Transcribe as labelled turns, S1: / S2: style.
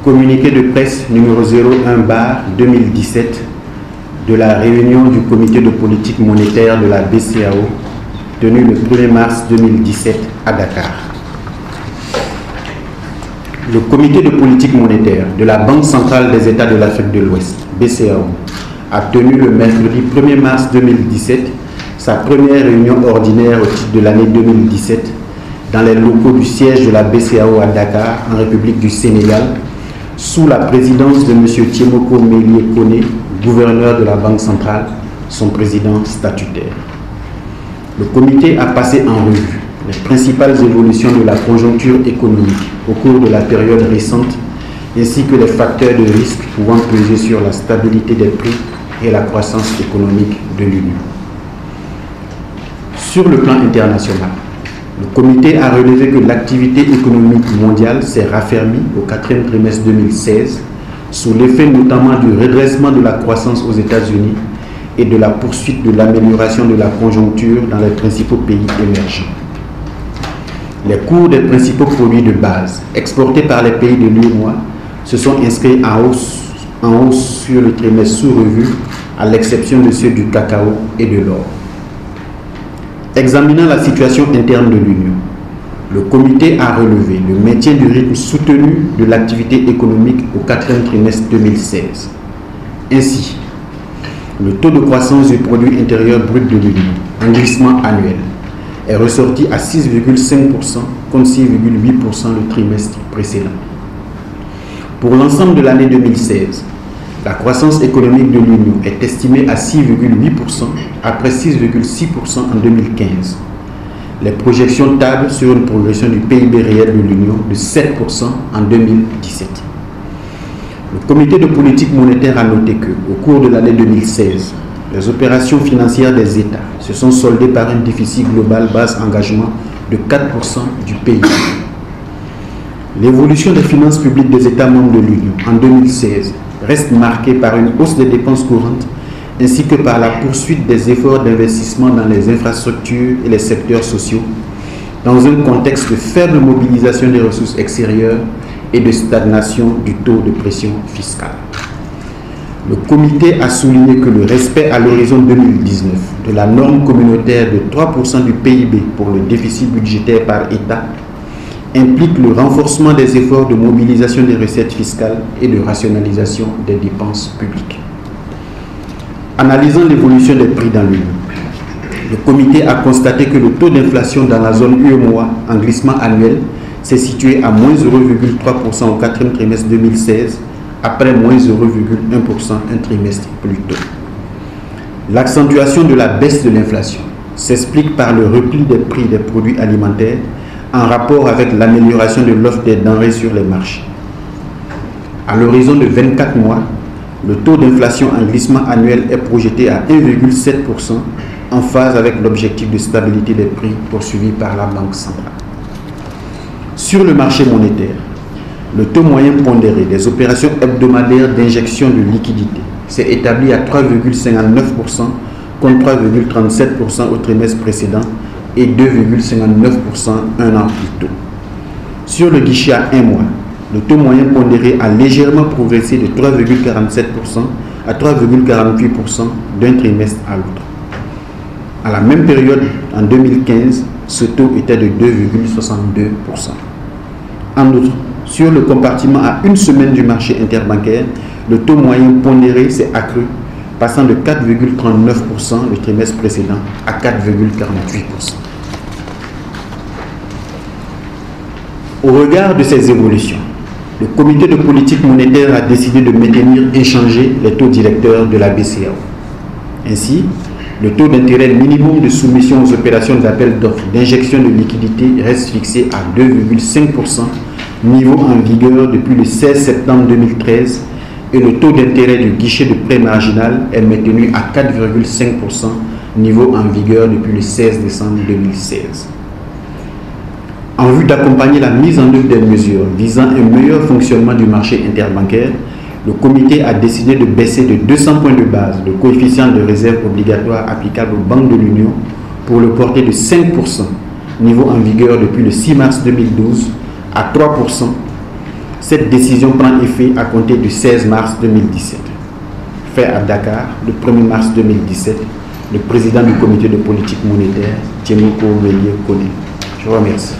S1: Communiqué de presse numéro 01/2017 de la réunion du comité de politique monétaire de la BCEAO tenue le 1er mars 2017 à Dakar. Le comité de politique monétaire de la Banque centrale des États de l'Afrique de l'Ouest, BCEAO, a tenu le mercredi 1er mars 2017 sa première réunion ordinaire au titre de l'année 2017 dans les locaux du siège de la BCEAO à Dakar, en République du Sénégal, sous la présidence de M. Tiemoko Melie Koné, gouverneur de la Banque centrale, son président statutaire. Le comité a passé en revue les principales évolutions de la conjoncture économique au cours de la période récente, ainsi que les facteurs de risque pouvant peser sur la stabilité des prix et la croissance économique de l'Union. Sur le plan international, le comité a relevé que l'activité économique mondiale s'est raffermie au 4e trimestre 2016, sous l'effet notamment du redressement de la croissance aux États-Unis et de la poursuite de l'amélioration de la conjoncture dans les principaux pays émergents. Les cours des principaux produits de base exportés par les pays de l'UEMOA se sont inscrits en hausse sur le trimestre sous revue, à l'exception de ceux du cacao et de l'or. Examinant la situation interne de l'Union, le comité a relevé le maintien du rythme soutenu de l'activité économique au 4e trimestre 2016. Ainsi, le taux de croissance du produit intérieur brut de l'Union, en glissement annuel, est ressorti à 6,5% contre 6,8% le trimestre précédent. Pour l'ensemble de l'année 2016, la croissance économique de l'Union est estimée à 6,8% après 6,6% en 2015. Les projections tablent sur une progression du PIB réel de l'Union de 7% en 2017. Le comité de politique monétaire a noté que, au cours de l'année 2016, les opérations financières des États se sont soldées par un déficit global base engagement de 4% du PIB. L'évolution des finances publiques des États membres de l'Union en 2016 reste marquée par une hausse des dépenses courantes ainsi que par la poursuite des efforts d'investissement dans les infrastructures et les secteurs sociaux, dans un contexte de faible mobilisation des ressources extérieures et de stagnation du taux de pression fiscale. Le comité a souligné que le respect à l'horizon 2019 de la norme communautaire de 3% du PIB pour le déficit budgétaire par État implique le renforcement des efforts de mobilisation des recettes fiscales et de rationalisation des dépenses publiques. Analysant l'évolution des prix dans l'Union, le comité a constaté que le taux d'inflation dans la zone UEMOA en glissement annuel s'est situé à moins 0,3% au 4e trimestre 2016, après moins 0,1% un trimestre plus tôt. L'accentuation de la baisse de l'inflation s'explique par le repli des prix des produits alimentaires en rapport avec l'amélioration de l'offre des denrées sur les marchés. À l'horizon de 24 mois, le taux d'inflation en glissement annuel est projeté à 1,7%, en phase avec l'objectif de stabilité des prix poursuivi par la Banque centrale. Sur le marché monétaire, le taux moyen pondéré des opérations hebdomadaires d'injection de liquidités s'est établi à 3,59% contre 3,37% au trimestre précédent et 2,59% un an plus tôt. Sur le guichet à 1 mois, le taux moyen pondéré a légèrement progressé de 3,47% à 3,48% d'un trimestre à l'autre. À la même période, en 2015, ce taux était de 2,62%. En outre, sur le compartiment à une semaine du marché interbancaire, le taux moyen pondéré s'est accru, passant de 4,39% le trimestre précédent à 4,48%. Au regard de ces évolutions, le comité de politique monétaire a décidé de maintenir inchangés les taux directeurs de la BCEAO. Ainsi, le taux d'intérêt minimum de soumission aux opérations d'appel d'offres d'injection de liquidités reste fixé à 2,5%, niveau en vigueur depuis le 16 septembre 2013, et le taux d'intérêt du guichet de prêt marginal est maintenu à 4,5%, niveau en vigueur depuis le 16 décembre 2016. En vue d'accompagner la mise en œuvre des mesures visant un meilleur fonctionnement du marché interbancaire, le comité a décidé de baisser de 200 points de base le coefficient de réserve obligatoire applicable aux banques de l'Union pour le porter de 5%, niveau en vigueur depuis le 6 mars 2012, à 3%, Cette décision prend effet à compter du 16 mars 2017. Fait à Dakar, le 1er mars 2017, le président du comité de politique monétaire, Tiemoko Melie Kone. Je vous remercie.